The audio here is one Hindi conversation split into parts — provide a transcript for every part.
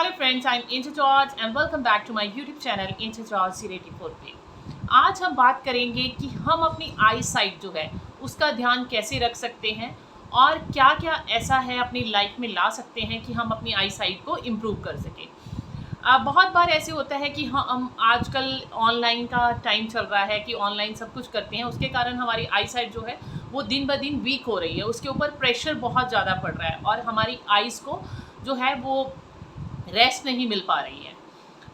Hello friends, I am Angel George and welcome back to my YouTube channel Angel George 084 पे। आज हम बात करेंगे कि हम अपनी आई साइट जो है उसका ध्यान कैसे रख सकते हैं और क्या क्या ऐसा है अपनी लाइफ में ला सकते हैं कि हम अपनी आई साइट को इम्प्रूव कर सकें। बहुत बार ऐसे होता है कि हम आजकल ऑनलाइन का टाइम चल रहा है कि ऑनलाइन सब कुछ करते हैं, उसके कारण हमारी आई साइट जो है वो दिन ब दिन वीक हो रही है, उसके ऊपर प्रेशर बहुत ज़्यादा पड़ रहा है और हमारी आइज़ को जो है वो रेस्ट नहीं मिल पा रही है।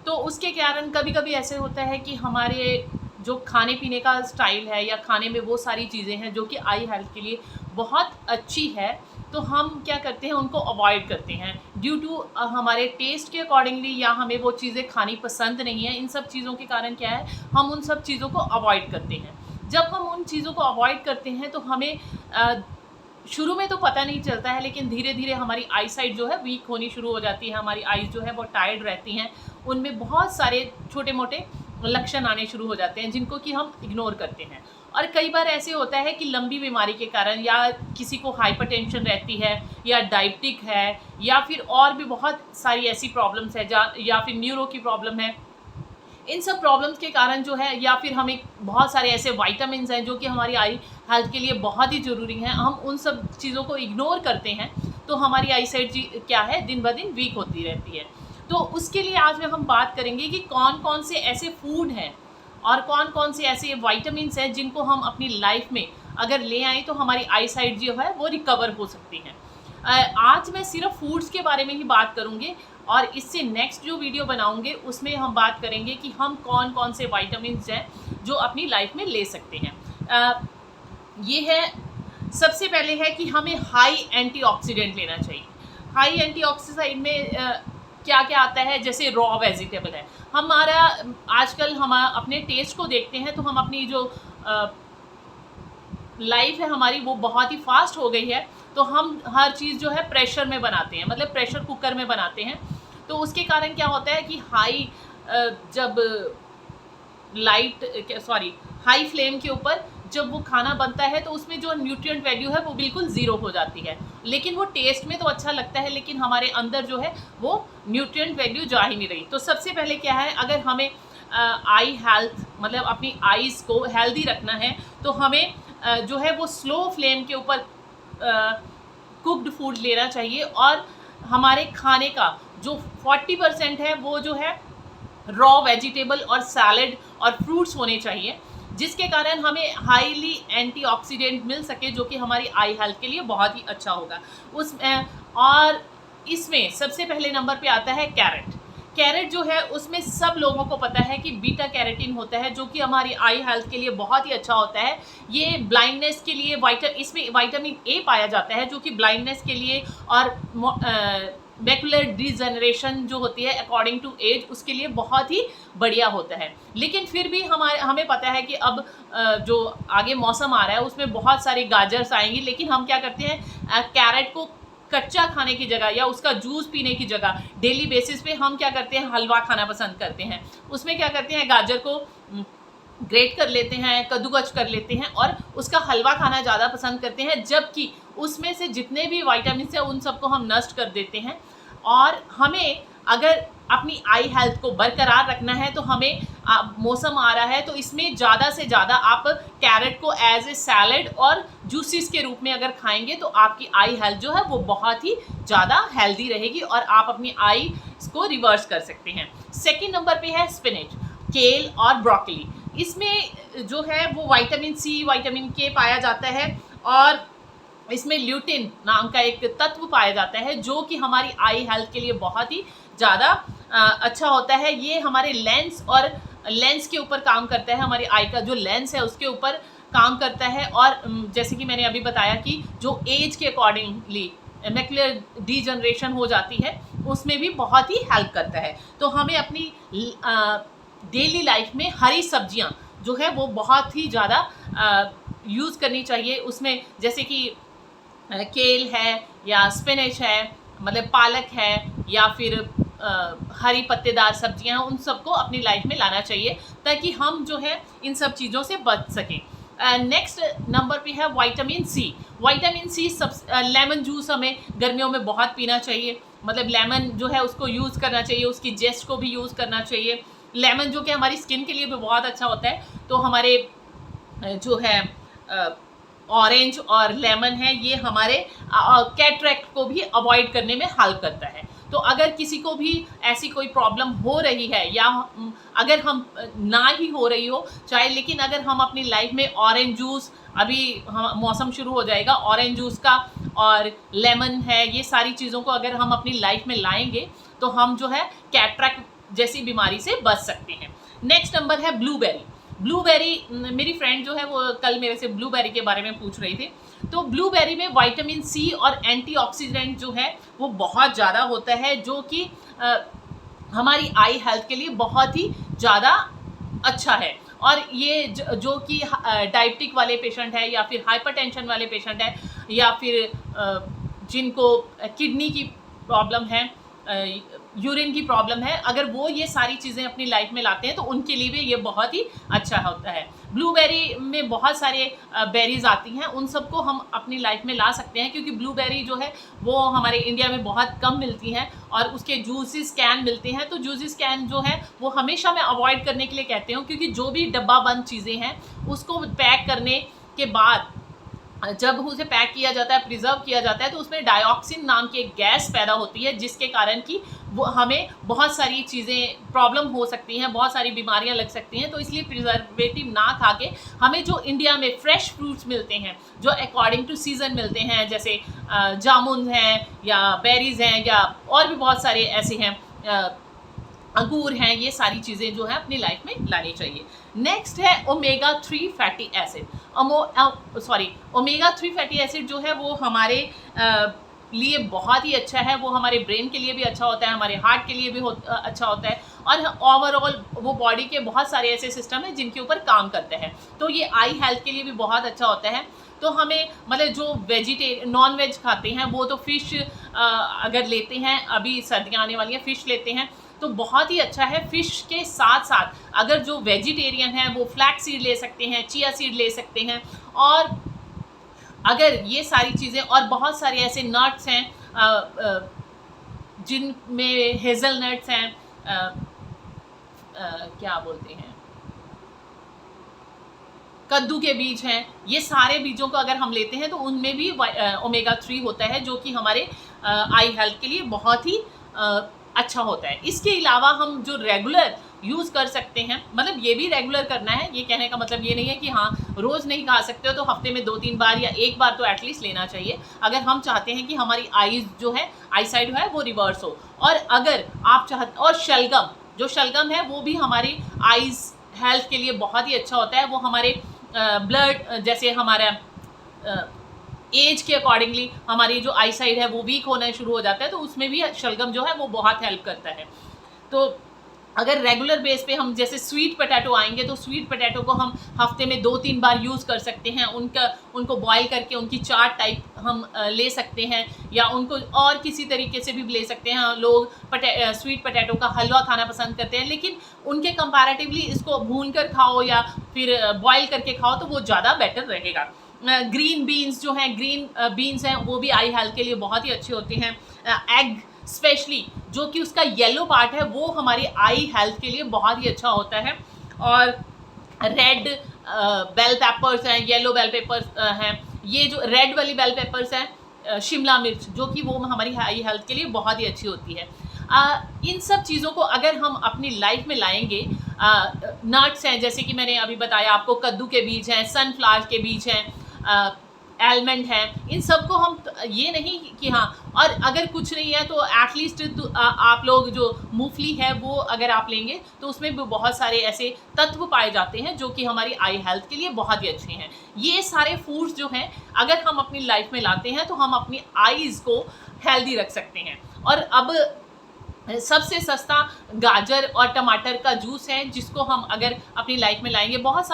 तो उसके कारण कभी कभी ऐसे होता है कि हमारे जो खाने पीने का स्टाइल है या खाने में वो सारी चीज़ें हैं जो कि आई हेल्थ के लिए बहुत अच्छी है, तो हम क्या करते हैं उनको अवॉइड करते हैं ड्यू टू हमारे टेस्ट के अकॉर्डिंगली, या हमें वो चीज़ें खानी पसंद नहीं है। इन सब चीज़ों के कारण क्या है, हम उन सब चीज़ों को अवॉइड करते हैं। जब हम उन चीज़ों को अवॉइड करते हैं तो हमें शुरू में तो पता नहीं चलता है, लेकिन धीरे धीरे हमारी आई साइट जो है वीक होनी शुरू हो जाती है, हमारी आईज जो है वो टायर्ड रहती हैं, उनमें बहुत सारे छोटे मोटे लक्षण आने शुरू हो जाते हैं जिनको कि हम इग्नोर करते हैं। और कई बार ऐसे होता है कि लंबी बीमारी के कारण, या किसी को हाइपरटेंशन रहती है या डायबिटिक है या फिर और भी बहुत सारी ऐसी प्रॉब्लम्स है या फिर न्यूरो की प्रॉब्लम है, इन सब प्रॉब्लम्स के कारण जो है, या फिर हमें बहुत सारे ऐसे वाइटामिन्स हैं जो कि हमारी आई हेल्थ के लिए बहुत ही ज़रूरी हैं, हम उन सब चीज़ों को इग्नोर करते हैं तो हमारी आई साइट क्या है दिन ब दिन वीक होती रहती है। तो उसके लिए आज में हम बात करेंगे कि कौन कौन से ऐसे फूड हैं और कौन कौन से ऐसे वाइटामिन्स हैं जिनको हम अपनी लाइफ में अगर ले आएँ तो हमारी आई साइट जो है वो रिकवर हो सकती हैं। आज मैं सिर्फ फूड्स के बारे में ही बात करूँगी और इससे नेक्स्ट जो वीडियो बनाऊंगे उसमें हम बात करेंगे कि हम कौन कौन से वाइटामिन्स हैं जो अपनी लाइफ में ले सकते हैं। ये है, सबसे पहले है कि हमें हाई एंटीऑक्सीडेंट लेना चाहिए। हाई एंटीऑक्सीडेंट में क्या क्या आता है, जैसे रॉ वेजिटेबल है। हमारा आजकल हम अपने टेस्ट को देखते हैं तो हम अपनी जो लाइफ है हमारी वो बहुत ही फास्ट हो गई है, तो हम हर चीज़ जो है प्रेशर में बनाते हैं, मतलब प्रेशर कुकर में बनाते हैं। तो उसके कारण क्या होता है कि जब हाई फ्लेम के ऊपर जब वो खाना बनता है तो उसमें जो न्यूट्रिएंट वैल्यू है वो बिल्कुल ज़ीरो हो जाती है। लेकिन वो टेस्ट में तो अच्छा लगता है, लेकिन हमारे अंदर जो है वो न्यूट्रिएंट वैल्यू जा ही नहीं रही। तो सबसे पहले क्या है, अगर हमें आई हेल्थ मतलब अपनी आईज़ को हेल्दी रखना है तो हमें जो है वो स्लो फ्लेम के ऊपर कुक्ड फूड लेना चाहिए, और हमारे खाने का जो 40% है वो जो है रॉ वेजिटेबल और सैलड और फ्रूट्स होने चाहिए, जिसके कारण हमें हाईली एंटीऑक्सीडेंट मिल सके जो कि हमारी आई हेल्थ के लिए बहुत ही अच्छा होगा। और इसमें सबसे पहले नंबर पे आता है कैरेट। कैरेट जो है उसमें सब लोगों को पता है कि बीटा कैरोटीन होता है जो कि हमारी आई हेल्थ के लिए बहुत ही अच्छा होता है। ये ब्लाइंडनेस के लिए इसमें विटामिन ए पाया जाता है जो कि ब्लाइंडनेस के लिए और मैकुलर डिजनरेशन जो होती है अकॉर्डिंग टू एज उसके लिए बहुत ही बढ़िया होता है। लेकिन फिर भी हमें पता है कि अब जो आगे मौसम आ रहा है उसमें बहुत सारी गाजर्स आएंगी, लेकिन हम क्या करते हैं कैरेट को कच्चा खाने की जगह या उसका जूस पीने की जगह डेली बेसिस पे हम क्या करते हैं हलवा खाना पसंद करते हैं। उसमें क्या करते हैं, गाजर को ग्रेट कर लेते हैं, कद्दूकस कर लेते हैं और उसका हलवा खाना ज़्यादा पसंद करते हैं, जबकि उसमें से जितने भी विटामिन हैं उन सबको हम नष्ट कर देते हैं। और हमें अगर अपनी आई हेल्थ को बरकरार रखना है तो हमें मौसम आ रहा है तो इसमें ज़्यादा से ज़्यादा आप कैरेट को एज ए सैलड और जूसेस के रूप में अगर खाएंगे तो आपकी आई हेल्थ जो है वो बहुत ही ज़्यादा हेल्दी रहेगी और आप अपनी आई को रिवर्स कर सकते हैं। सेकंड नंबर पे है स्पिनच, केल और ब्रोकली। इसमें जो है वो विटामिन सी, विटामिन के पाया जाता है और इसमें ल्यूटिन नाम का एक तत्व पाया जाता है जो कि हमारी आई हेल्थ के लिए बहुत ही ज़्यादा अच्छा होता है। ये हमारे लेंस के ऊपर काम करता है, हमारी आई का जो लेंस है उसके ऊपर काम करता है। और जैसे कि मैंने अभी बताया कि जो एज के अकॉर्डिंगली मैकुलर डिजनरेशन हो जाती है उसमें भी बहुत ही हेल्प करता है। तो हमें अपनी डेली लाइफ में हरी सब्जियां जो है वो बहुत ही ज़्यादा यूज़ करनी चाहिए। उसमें जैसे कि केल है या स्पिनच है, मतलब पालक है, या फिर हरी पत्तेदार सब्जियां, उन सबको अपनी लाइफ में लाना चाहिए ताकि हम जो है इन सब चीज़ों से बच सकें। नेक्स्ट नंबर पे है vitamin C. Vitamin C lemon juice हमें गर्मियों में बहुत पीना चाहिए। मतलब लेमन जो है उसको यूज़ करना चाहिए, उसकी जेस्ट को भी यूज़ करना चाहिए। लेमन जो कि हमारी स्किन के लिए भी बहुत अच्छा होता है, तो हमारे जो है ऑरेंज और लेमन है ये हमारे कैटरेक्ट को भी अवॉइड करने में हेल्प करता है। तो अगर किसी को भी ऐसी कोई प्रॉब्लम हो रही है या अगर हम ना ही हो रही हो चाहे, लेकिन अगर हम अपनी लाइफ में ऑरेंज जूस, अभी मौसम शुरू हो जाएगा ऑरेंज जूस का और लेमन है, ये सारी चीज़ों को अगर हम अपनी लाइफ में लाएंगे तो हम जो है कैटरेक्ट जैसी बीमारी से बच सकते हैं। नेक्स्ट नंबर है ब्लूबेरी। ब्लूबेरी, मेरी फ्रेंड जो है वो कल मेरे से ब्लूबेरी के बारे में पूछ रही थी। तो ब्लूबेरी में विटामिन सी और एंटीऑक्सीडेंट जो है वो बहुत ज़्यादा होता है, जो कि हमारी आई हेल्थ के लिए बहुत ही ज़्यादा अच्छा है। और ये जो कि डायबिटिक वाले पेशेंट है या फिर हाइपरटेंशन वाले पेशेंट है या फिर जिनको किडनी की प्रॉब्लम है, यूरिन की प्रॉब्लम है, अगर वो ये सारी चीज़ें अपनी लाइफ में लाते हैं तो उनके लिए भी ये बहुत ही अच्छा होता है। ब्लूबेरी में बहुत सारे बेरीज आती हैं, उन सबको हम अपनी लाइफ में ला सकते हैं, क्योंकि ब्लूबेरी जो है वो हमारे इंडिया में बहुत कम मिलती हैं और उसके जूसेस कैन मिलते हैं। तो जूसेस कैन जो है वो हमेशा मैं अवॉइड करने के लिए कहती हूँ, क्योंकि जो भी डब्बा बंद चीज़ें हैं उसको पैक करने के बाद जब उसे पैक किया जाता है, प्रिजर्व किया जाता है, तो उसमें डाइऑक्सिन नाम की एक गैस पैदा होती है, जिसके कारण कि वो हमें बहुत सारी चीज़ें प्रॉब्लम हो सकती हैं, बहुत सारी बीमारियां लग सकती हैं। तो इसलिए प्रिजर्वेटिव ना खा के हमें जो इंडिया में फ्रेश फ्रूट्स मिलते हैं, जो अकॉर्डिंग टू सीज़न मिलते हैं, जैसे जामुन हैं या बेरीज़ हैं या और भी बहुत सारे ऐसे हैं, अंगूर हैं, ये सारी चीज़ें जो है अपनी लाइफ में लानी चाहिए। नेक्स्ट है omega 3 fatty acid. Omega 3 fatty acid जो है वो हमारे लिए बहुत ही अच्छा है, वो हमारे ब्रेन के लिए भी अच्छा होता है, हमारे हार्ट के लिए भी अच्छा होता है, और ओवरऑल वो बॉडी के बहुत सारे ऐसे सिस्टम हैं जिनके ऊपर काम करते हैं। तो ये आई हेल्थ के लिए भी बहुत अच्छा होता है। तो हमें मतलब जो नॉन वेज खाते हैं वो तो फ़िश अगर लेते हैं, अभी सर्दियाँ आने वाली हैं, फ़िश लेते हैं तो बहुत ही अच्छा है। फ़िश के साथ साथ अगर जो वेजिटेरियन है वो फ्लैक्स सीड ले सकते हैं, चिया सीड ले सकते हैं, और अगर ये सारी चीज़ें और बहुत सारे ऐसे नट्स हैं जिनमें हेज़ल नट्स हैं, क्या बोलते हैं, कद्दू के बीज हैं, ये सारे बीजों को अगर हम लेते हैं तो उनमें भी ओमेगा 3 होता है, जो कि हमारे आई हेल्थ के लिए बहुत ही अच्छा होता है। इसके अलावा हम जो रेगुलर यूज़ कर सकते हैं, मतलब ये भी रेगुलर करना है, ये कहने का मतलब ये नहीं है कि हाँ रोज़ नहीं खा सकते हो तो हफ्ते में 2-3 बार या एक बार तो एटलीस्ट लेना चाहिए, अगर हम चाहते हैं कि हमारी आईज़ जो है, आई साइड है वो रिवर्स हो। और अगर आप चाहते, और शलगम, जो शलगम है वो भी हमारी आईज़ हेल्थ के लिए बहुत ही अच्छा होता है, वो हमारे ब्लड, जैसे हमारा एज के अकॉर्डिंगली हमारी जो आई साइड है वो वीक होना शुरू हो जाता है, तो उसमें भी शलगम जो है वो बहुत हेल्प करता है। तो अगर रेगुलर बेस पे हम जैसे स्वीट पोटैटो आएंगे तो स्वीट पोटैटो को हम हफ्ते में 2-3 बार यूज़ कर सकते हैं, उनको बॉईल करके उनकी चाट टाइप हम ले सकते हैं, या उनको और किसी तरीके से भी ले सकते हैं। लोग स्वीट पोटैटो का हलवा खाना पसंद करते हैं, लेकिन उनके कंपैरेटिवली इसको भून कर खाओ या फिर बॉईल करके खाओ तो वो ज़्यादा बेटर रहेगा। ग्रीन बीन्स जो हैं, ग्रीन बीन्स हैं वो भी आई हेल्थ के लिए बहुत ही अच्छे होते हैं। एग स्पेशली जो कि उसका येलो पार्ट है वो हमारी आई हेल्थ के लिए बहुत ही अच्छा होता है। और रेड बेल पेपर्स हैं, येलो बेल पेपर्स हैं, ये जो रेड वाली बेल पेपर्स हैं, शिमला मिर्च, जो कि वो हमारी आई हेल्थ के लिए बहुत ही अच्छी होती है। इन सब चीज़ों को अगर हम अपनी लाइफ में लाएंगे, नट्स हैं जैसे कि मैंने अभी बताया आपको, कद्दू के बीज हैं, सनफ्लावर के बीज हैं, एलमंड है, इन सबको हम ये नहीं कि हाँ, और अगर कुछ नहीं है तो एटलीस्ट आप लोग जो मूंगफली है वो अगर आप लेंगे तो उसमें भी बहुत सारे ऐसे तत्व पाए जाते हैं जो कि हमारी आई हेल्थ के लिए बहुत ही अच्छे हैं। ये सारे फूड्स जो हैं अगर हम अपनी लाइफ में लाते हैं तो हम अपनी आईज़ को हेल्दी रख सकते हैं। और अब सबसे सस्ता गाजर और टमाटर का जूस है, जिसको हम अगर अपनी लाइफ में लाएंगे, बहुत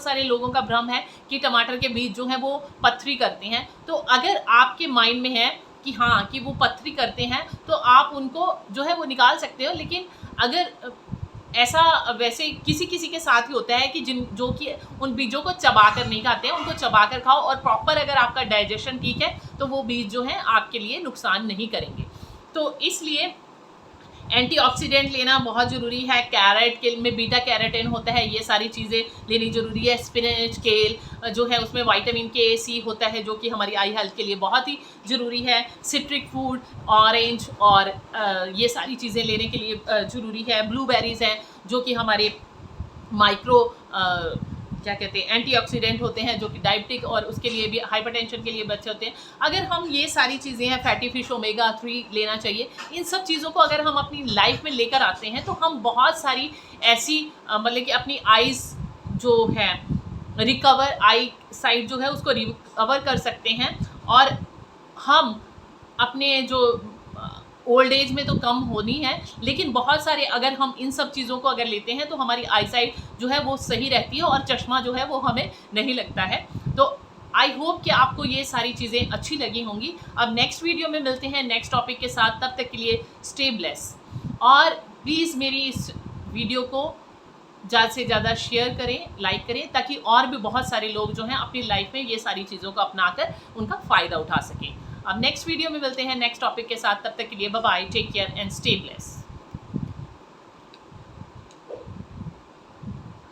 सारे लोगों का भ्रम है कि टमाटर के बीज जो हैं वो पथरी करते हैं। तो अगर आपके माइंड में है कि हाँ कि वो पथरी करते हैं तो आप उनको जो है वो निकाल सकते हो, लेकिन अगर ऐसा वैसे किसी किसी के साथ ही होता है कि जो कि उन बीजों को चबा कर नहीं खाते हैं, उनको चबा कर खाओ, और प्रॉपर अगर आपका डाइजेशन ठीक है तो वो बीज जो हैं आपके लिए नुकसान नहीं करेंगे। तो इसलिए एंटीऑक्सीडेंट लेना बहुत ज़रूरी है। कैरेट के में बीटा कैरोटीन होता है, ये सारी चीज़ें लेनी ज़रूरी है। स्पिनच, केल जो है उसमें विटामिन के, सी होता है जो कि हमारी आई हेल्थ के लिए बहुत ही ज़रूरी है। सिट्रिक फूड, ऑरेंज और ये सारी चीज़ें लेने के लिए ज़रूरी है। ब्लूबेरीज़ हैं जो कि हमारे माइक्रो क्या कहते हैं एंटीऑक्सीडेंट होते हैं, जो कि डायबिटिक और उसके लिए भी, हाइपरटेंशन के लिए बच्चे होते हैं। अगर हम ये सारी चीज़ें हैं, फैटी फिश, ओमेगा 3 लेना चाहिए, इन सब चीज़ों को अगर हम अपनी लाइफ में लेकर आते हैं तो हम बहुत सारी ऐसी मतलब कि अपनी आइज़ जो है रिकवर, आई साइट जो है उसको रिकवर कर सकते हैं। और हम अपने जो ओल्ड एज में तो कम होनी है, लेकिन बहुत सारे अगर हम इन सब चीज़ों को अगर लेते हैं तो हमारी आई साइट जो है वो सही रहती है और चश्मा जो है वो हमें नहीं लगता है। तो आई होप कि आपको ये सारी चीज़ें अच्छी लगी होंगी। अब नेक्स्ट वीडियो में मिलते हैं नेक्स्ट टॉपिक के साथ, तब तक के लिए स्टे ब्लेस। और प्लीज़ मेरी इस वीडियो को ज़्यादा से ज़्यादा शेयर करें, लाइक करें, ताकि और भी बहुत सारे लोग जो हैं अपनी लाइफ में ये सारी चीज़ों को अपनाकर उनका फ़ायदा उठा सकें। अब नेक्स्ट वीडियो में मिलते हैं नेक्स्ट टॉपिक के साथ, तब तक के लिए bye bye, take care and stay bless.